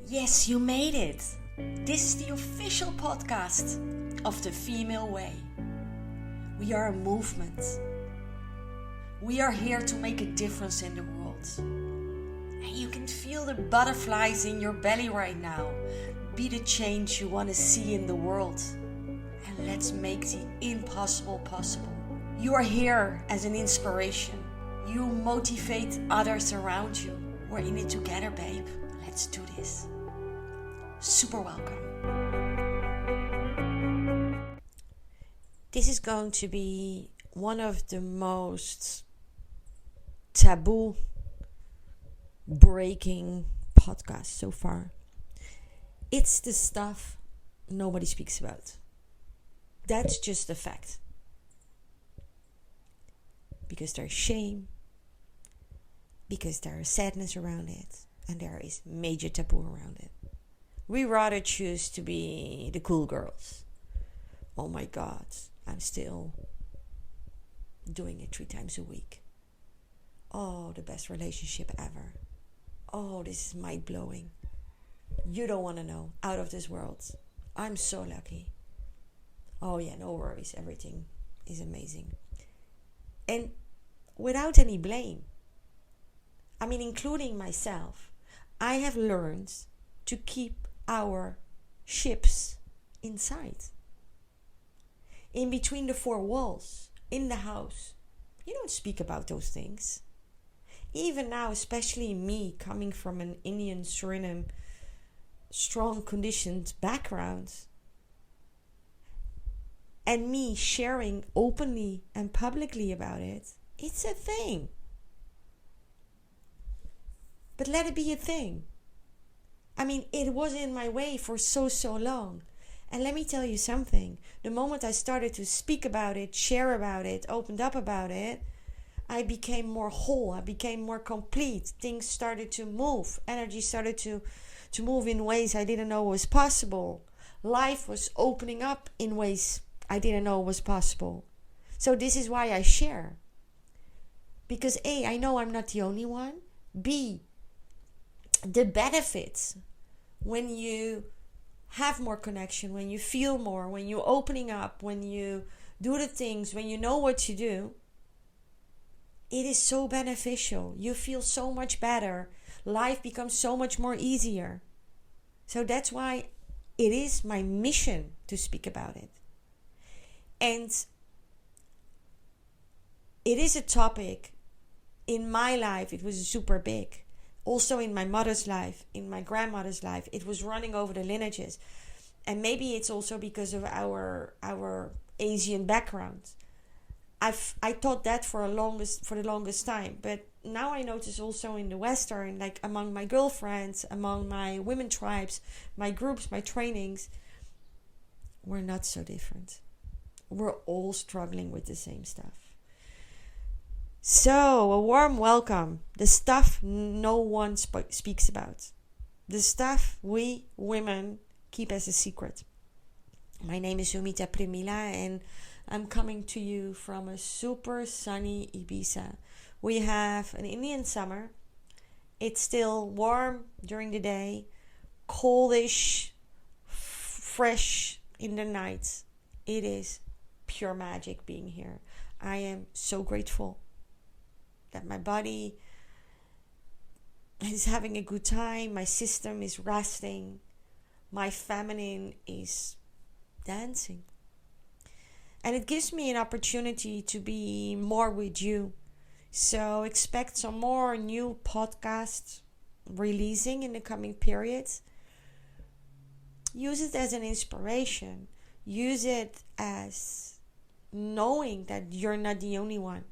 Yes, you made it. This is the official podcast of the Female Way. We are a movement. We are here to make a difference in the world. And you can feel the butterflies in your belly right now. Be the change you want to see in the world. And let's make the impossible possible. You are here as an inspiration. You motivate others around you. We're in it together, babe. Let's do this. Super welcome. This is going to be one of the most taboo breaking podcasts so far. It's the stuff nobody speaks about. That's just a fact. Because there's shame, because there is sadness around it, and there is major taboo around it. We rather choose to be the cool girls. Oh my God, I'm still doing it 3 times a week. Oh, the best relationship ever. Oh, this is mind-blowing. You don't want to know. Out of this world. I'm so lucky. Oh yeah, no worries. Everything is amazing. And without any blame. I mean, including myself. I have learned to keep our ships inside. In between the 4 walls. In the house. You don't speak about those things. Even now, especially me, coming from an Indian, Suriname, strong conditioned background. And me sharing openly and publicly about it. It's a thing. But let it be a thing. I mean, it was in my way for so long. And let me tell you something. The moment I started to speak about it, share about it, opened up about it, I became more whole. I became more complete. Things started to move. Energy started to move in ways I didn't know was possible. Life was opening up in ways I didn't know was possible. So this is why I share. Because A, I know I'm not the only one. B, the benefits when you have more connection, when you feel more, when you're opening up, when you do the things, when you know what to do, it is so beneficial. You feel so much better. Life becomes so much more easier. So that's why it is my mission to speak about it. And it is a topic in my life. It was super big. Also in my mother's life, in my grandmother's life, it was running over the lineages. And maybe it's also because of our Asian background. I thought that for the longest time. But now I notice also in the Western, like among my girlfriends, among my women tribes, my groups, my trainings, we're not so different. We're all struggling with the same stuff. So, a warm welcome. The stuff no one speaks about. The stuff we women keep as a secret. My name is Humita Premmiela and I'm coming to you from a super sunny Ibiza. We have an Indian summer. It's still warm during the day, coldish, fresh in the night. It is pure magic being here. I am so grateful that my body is having a good time, my system is resting, my feminine is dancing. And it gives me an opportunity to be more with you. So expect some more new podcasts releasing in the coming periods. Use it as an inspiration. Use it as knowing that you're not the only one.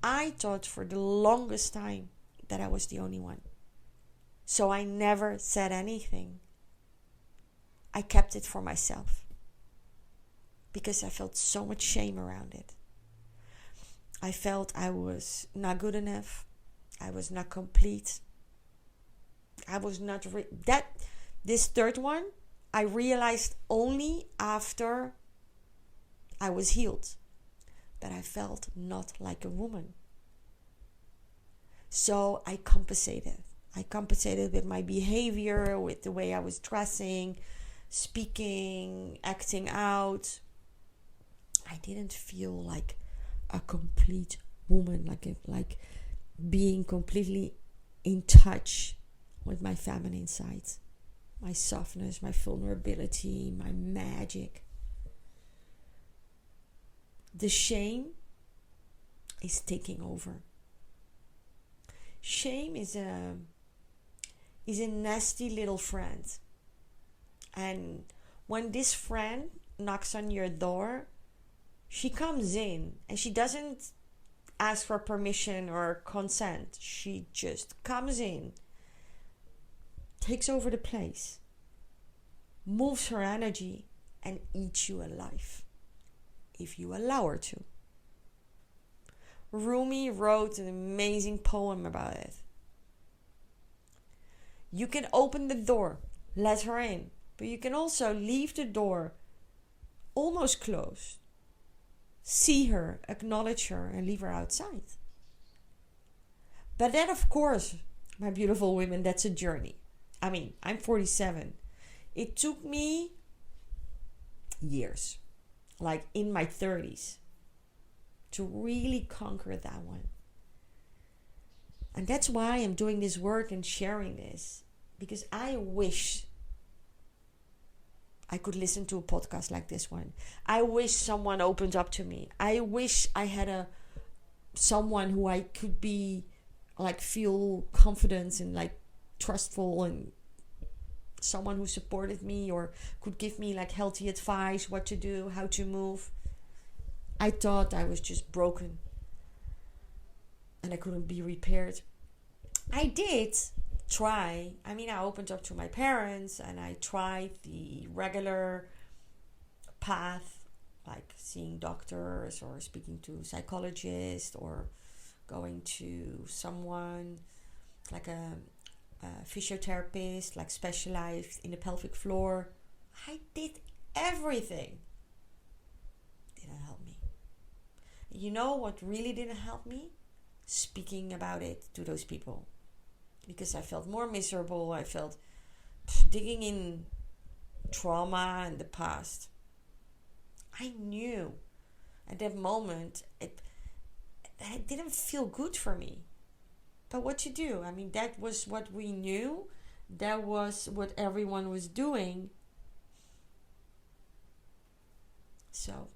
I thought for the longest time that I was the only one. So I never said anything. I kept it for myself. Because I felt so much shame around it. I felt I was not good enough. I was not complete. I was not... This third one, I realized only after I was healed. That I felt not like a woman. So I compensated. I compensated with my behavior, with the way I was dressing, speaking, acting out. I didn't feel like a complete woman, like being completely in touch with my feminine side, my softness, my vulnerability, my magic. The shame is taking over. Shame is a nasty little friend. And when this friend knocks on your door, she comes in and she doesn't ask for permission or consent. She just comes in, takes over the place, moves her energy, and eats you alive, if you allow her to. Rumi wrote an amazing poem about it. You can open the door, let her in, but you can also leave the door almost closed. See her, acknowledge her, and leave her outside. But that, of course, my beautiful women, that's a journey. I mean, I'm 47. It took me years, like in my 30s, to really conquer that one. And that's why I'm doing this work and sharing this, because I wish I could listen to a podcast like this one. I wish someone opened up to me. I wish I had someone who I could be like feel confident and like trustful, and someone who supported me or could give me like healthy advice, what to do, how to move. I thought I was just broken and I couldn't be repaired. I did try. I mean, I opened up to my parents and I tried the regular path, like seeing doctors or speaking to psychologists or going to someone like a physiotherapist, like specialized in the pelvic floor. I did everything. Didn't help me. You know what really didn't help me? Speaking about it to those people. Because I felt more miserable. I felt digging in trauma in the past. I knew at that moment it didn't feel good for me. But what to do? I mean, that was what we knew. That was what everyone was doing. So,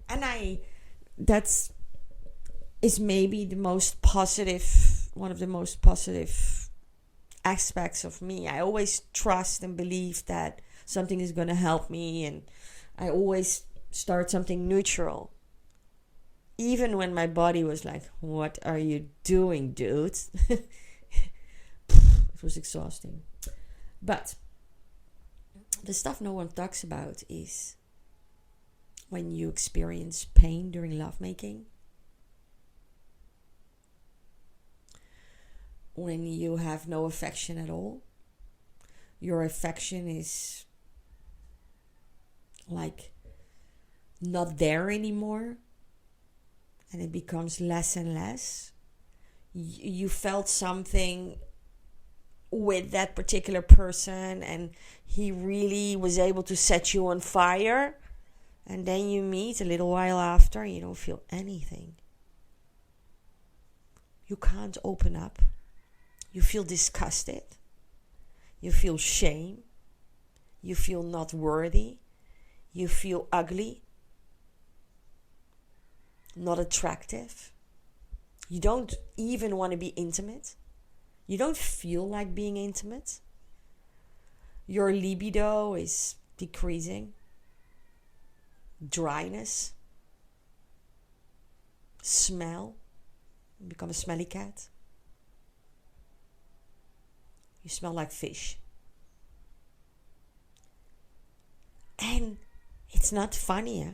and that's is maybe the most positive, one of the most positive aspects of me. I always trust and believe that something is going to help me, and I always start something neutral. Even when my body was like, what are you doing, dude? It was exhausting. But the stuff no one talks about is when you experience pain during lovemaking. When you have no affection at all. Your affection is like not there anymore. And it becomes less and less. You felt something with that particular person and he really was able to set you on fire. And then you meet a little while after and you don't feel anything. You can't open up. You feel disgusted. You feel shame. You feel not worthy. You feel ugly. Not attractive. You don't even want to be intimate. You don't feel like being intimate. Your libido is decreasing. Dryness. Smell. You become a smelly cat. You smell like fish. And it's not funny, eh?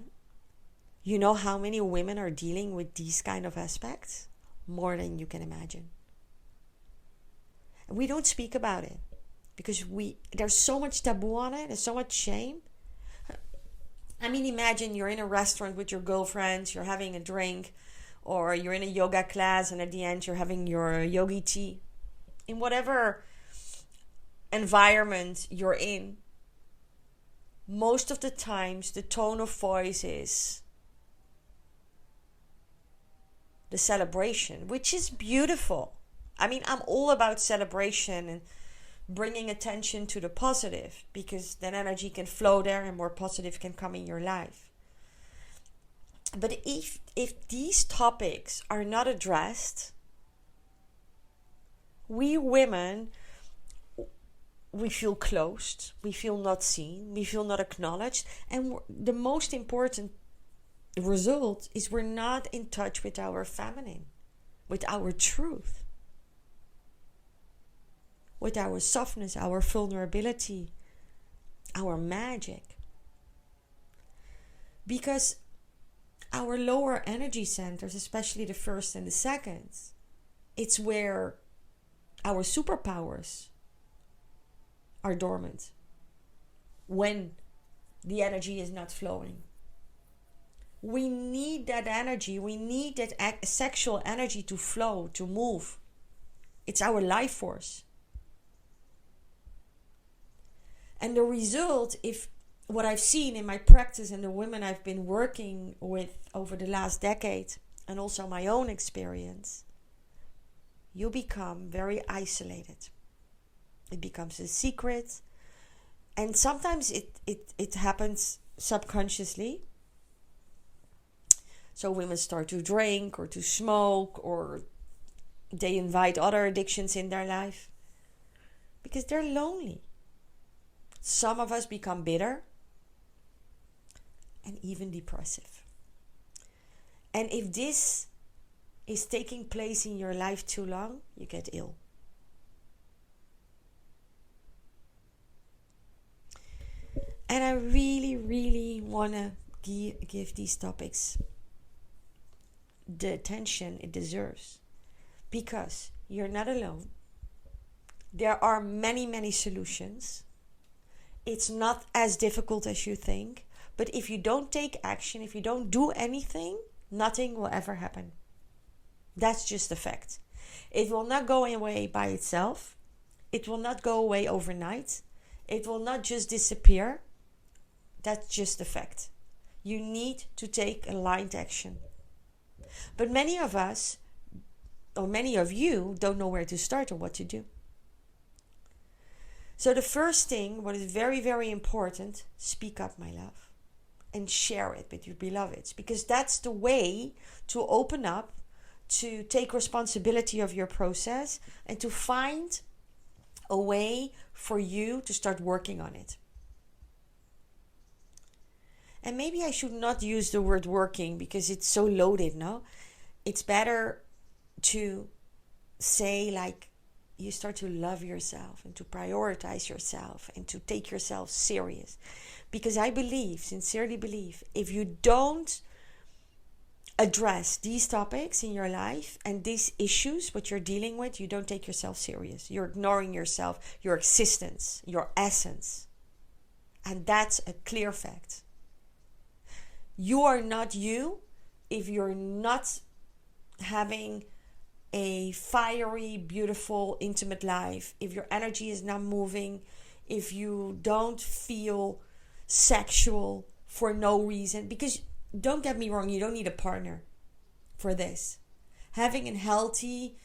You know how many women are dealing with these kind of aspects? More than you can imagine. And we don't speak about it because there's so much taboo on it. There's so much shame. I mean, imagine you're in a restaurant with your girlfriends, you're having a drink, or you're in a yoga class and at the end you're having your yogi tea. In whatever environment you're in, most of the times the tone of voice is the celebration, which is beautiful. I mean, I'm all about celebration and bringing attention to the positive, because then energy can flow there and more positive can come in your life. But if these topics are not addressed, we women, we feel closed, we feel not seen, we feel not acknowledged, and the most important result is we're not in touch with our feminine, with our truth, with our softness, our vulnerability, our magic. Because our lower energy centers, especially the first and the seconds, it's where our superpowers are dormant when the energy is not flowing. We need that energy. We need that sexual energy to flow, to move. It's our life force. And the result, if what I've seen in my practice and the women I've been working with over the last decade, and also my own experience, you become very isolated. It becomes a secret. And sometimes it happens subconsciously. So women start to drink or to smoke, or they invite other addictions in their life because they're lonely. Some of us become bitter and even depressive. And if this is taking place in your life too long, you get ill. And I really, really want to give these topics the attention it deserves, because you're not alone. There are many, many solutions. It's not as difficult as you think, but if you don't take action, if you don't do anything, nothing will ever happen. That's just a fact. It will not go away by itself. It will not go away overnight. It will not just disappear. That's just a fact. You need to take aligned action. But many of us, or many of you, don't know where to start or what to do. So the first thing, what is very, very important, speak up, my love. And share it with your beloveds. Because that's the way to open up, to take responsibility of your process, and to find a way for you to start working on it. And maybe I should not use the word working because it's so loaded, no? It's better to say, like, you start to love yourself and to prioritize yourself and to take yourself serious. Because I believe, sincerely believe, if you don't address these topics in your life and these issues, what you're dealing with, you don't take yourself serious. You're ignoring yourself, your existence, your essence. And that's a clear fact. You are not you if you're not having a fiery, beautiful, intimate life, if your energy is not moving, if you don't feel sexual for no reason. Because don't get me wrong, you don't need a partner for this. Having a healthy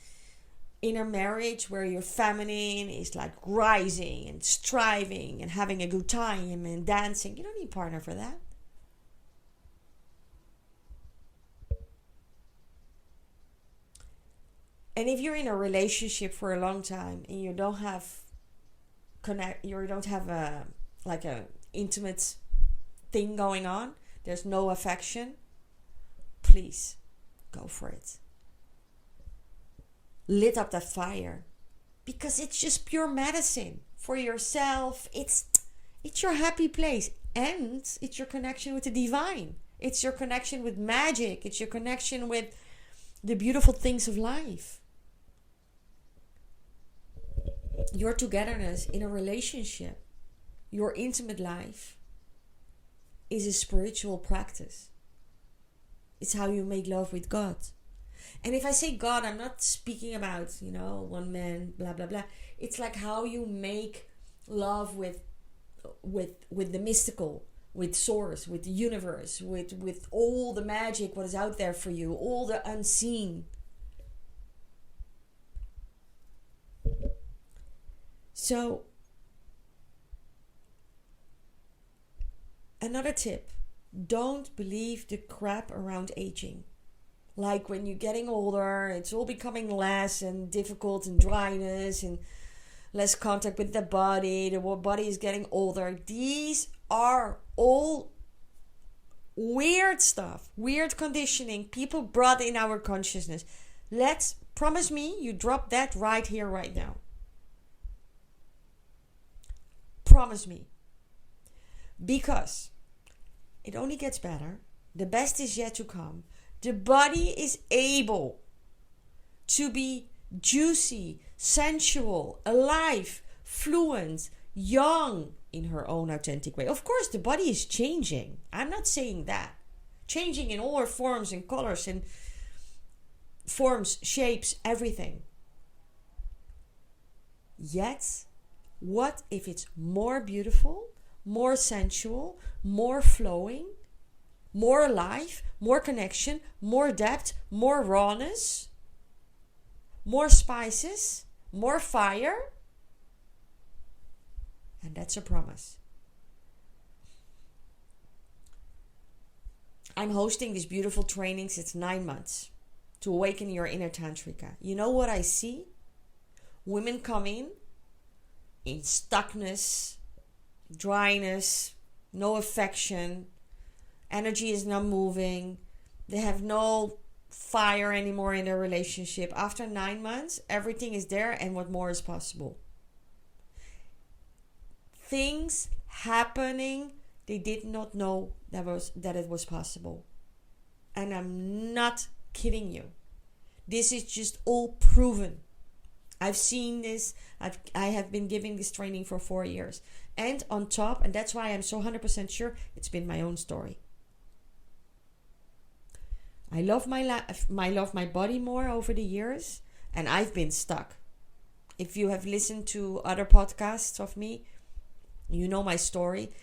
inner marriage where your feminine is like rising and striving and having a good time and dancing, you don't need a partner for that. And if you're in a relationship for a long time and you don't have a intimate thing going on, there's no affection, please go for it. Lit up that fire, because it's just pure medicine for yourself. It's your happy place, and it's your connection with the divine. It's your connection with magic. It's your connection with the beautiful things of life. Your togetherness in a relationship, your intimate life, is a spiritual practice. It's how you make love with God. And if I say God, I'm not speaking about, one man, blah, blah, blah. It's like how you make love with the mystical, with source, with the universe, with all the magic what is out there for you, all the unseen. So, another tip, don't believe the crap around aging. Like when you're getting older, it's all becoming less and difficult and dryness and less contact with the body is getting older. These are all weird stuff, weird conditioning people brought in our consciousness. Promise me you drop that right here, right now. Promise me. Because it only gets better. The best is yet to come. The body is able to be juicy, sensual, alive, fluent, young in her own authentic way. Of course, the body is changing. I'm not saying that. Changing in all her forms and colors and forms, shapes, everything. Yet, what if it's more beautiful, more sensual, more flowing, more alive, more connection, more depth, more rawness, more spices, more fire? And that's a promise. I'm hosting these beautiful trainings. It's 9 months to awaken your inner tantrika. You know what I see? Women come in stuckness, dryness, no affection, energy is not moving, they have no fire anymore in their relationship. After 9 months, everything is there and what more is possible. Things happening they did not know that it was possible. And I'm not kidding you. This is just all proven. I've seen this. I have been giving this training for 4 years. And on top, and that's why I'm so 100% sure, it's been my own story. I love my body more over the years, and I've been stuck. If you have listened to other podcasts of me, you know my story.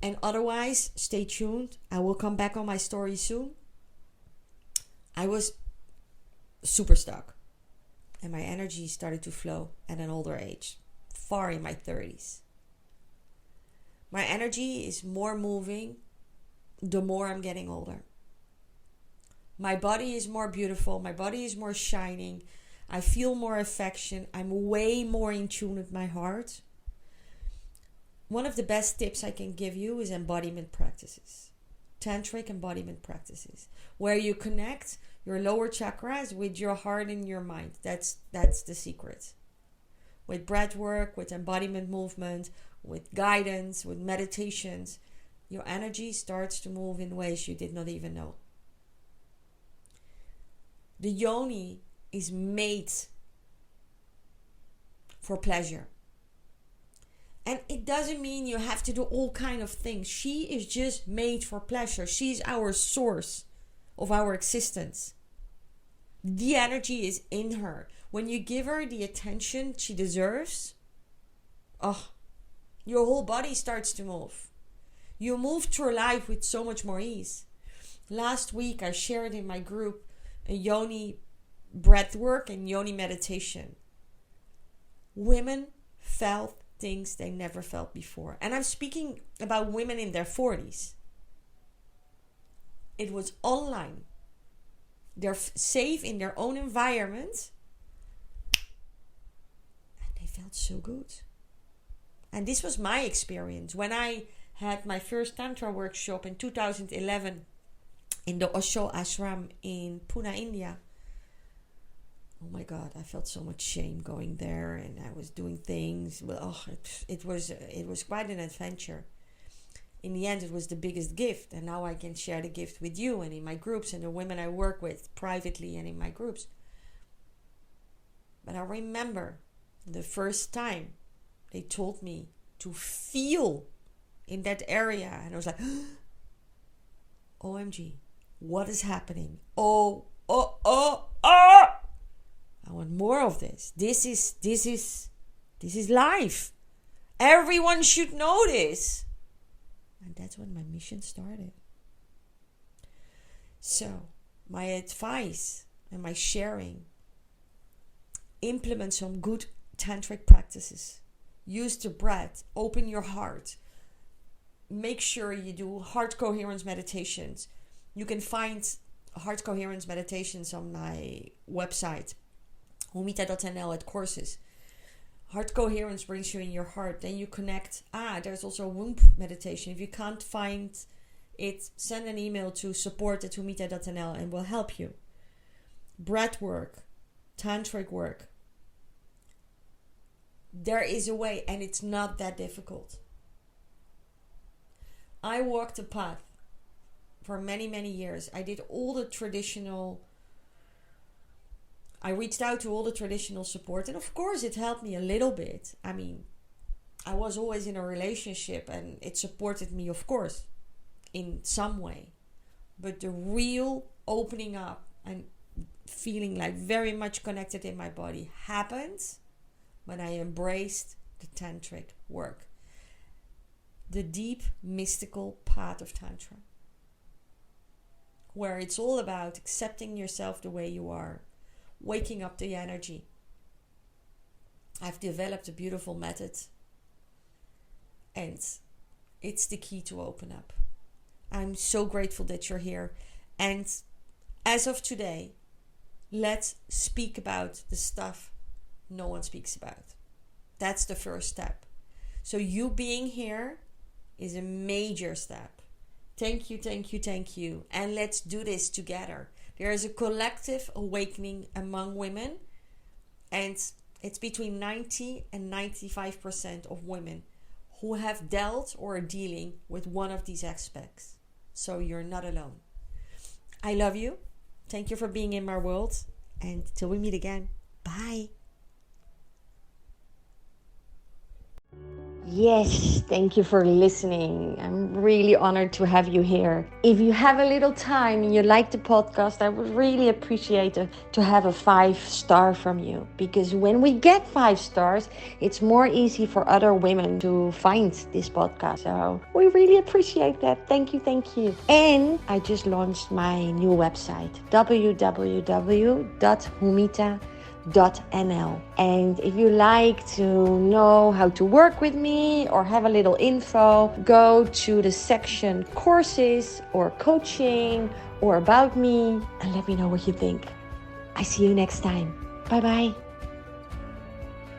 And otherwise, stay tuned. I will come back on my story soon. I was super stuck. And my energy started to flow at an older age, far in my 30s. My energy is more moving the more I'm getting older. My body is more beautiful. My body is more shining. I feel more affection. I'm way more in tune with my heart. One of the best tips I can give you is embodiment practices. Tantric embodiment practices. Where you connect your lower chakras with your heart and your mind. That's the secret. With breath work, with embodiment movement, with guidance, with meditations, your energy starts to move in ways you did not even know. The yoni is made for pleasure. And it doesn't mean you have to do all kind of things. She is just made for pleasure. She's our source of our existence. The energy is in her. When you give her the attention she deserves, your whole body starts to move. You move through life with so much more ease. Last week I shared in my group a yoni breath work and yoni meditation. Women felt things they never felt before. And I'm speaking about women in their 40s. It was online. They're safe in their own environment. And they felt so good. And this was my experience. When I had my first Tantra workshop in 2011 in the Osho Ashram in Pune, India. Oh my God, I felt so much shame going there, and I was doing things. Well, it was quite an adventure. In the end, it was the biggest gift, and now I can share the gift with you and in my groups and the women I work with privately and in my groups. But I remember the first time they told me to feel in that area, and I was like, OMG, what is happening? Oh, I want more of this. This is life. Everyone should know this. And that's when my mission started. So, my advice and my sharing: implement some good tantric practices. Use the breath. Open your heart. Make sure you do heart coherence meditations. You can find heart coherence meditations on my website, humita.nl, at courses. Heart coherence brings you in your heart. Then you connect. There's also a womb meditation. If you can't find it, send an email to support@humita.nl and we'll help you. Breath work, tantric work. There is a way, and it's not that difficult. I walked a path for many, many years. I did all the traditional... I reached out to all the traditional support, and of course it helped me a little bit. I mean, I was always in a relationship and it supported me, of course, in some way. But the real opening up and feeling like very much connected in my body happened when I embraced the tantric work. The deep mystical path of Tantra, where it's all about accepting yourself the way you are, waking up the energy. I've developed a beautiful method, and it's the key to open up. I'm so grateful that you're here. And as of today, let's speak about the stuff no one speaks about. That's the first step. So you being here is a major step. Thank you, thank you, thank you. And let's do this together. There is a collective awakening among women, and it's between 90 and 95% of women who have dealt or are dealing with one of these aspects. So you're not alone. I love you. Thank you for being in my world. And till we meet again. Bye. Yes, thank you for listening. I'm really honored to have you here. If you have a little time and you like the podcast, I would really appreciate to have a 5-star from you. Because when we get 5 stars, it's more easy for other women to find this podcast. So we really appreciate that. Thank you, thank you. And I just launched my new website, www.humita.nl. And if you like to know how to work with me or have a little info, go to the section courses or coaching or about me and let me know what you think. I see you next time. Bye bye.